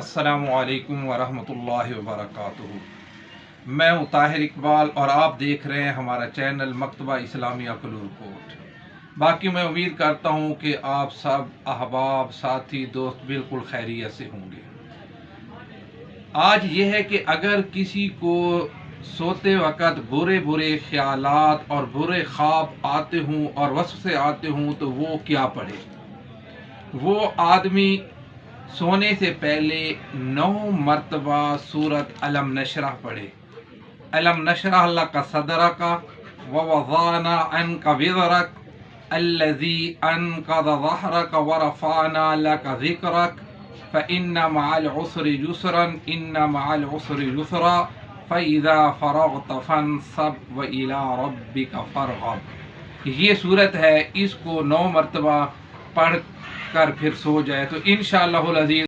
السلام علیکم ورحمۃ اللہ وبرکاتہ۔ میں ہوں طاہر اقبال اور آپ دیکھ رہے ہیں ہمارا چینل مکتبہ اسلامیہ کلور کوٹ۔ باقی میں امید کرتا ہوں کہ آپ سب احباب، ساتھی، دوست بالکل خیریت سے ہوں گے۔ آج یہ ہے کہ اگر کسی کو سوتے وقت برے خیالات اور برے خواب آتے ہوں اور وسوسے آتے ہوں تو وہ کیا پڑھے؟ وہ آدمی سونے سے پہلے 9 مرتبہ سورت علم نشرح پڑھے۔ علم نشرح لک صدرک ووضعنا عنک وزرک الذی انقض ظہرک ورفعنا لک ذکرک فإن مع العسر یسرا ان مع العسر یسرا فإذا فرغت فانصب وإلی ربک فارغب۔ یہ صورت ہے، اس کو 9 مرتبہ پڑھ کر پھر سو جائے تو انشاءاللہ العزیز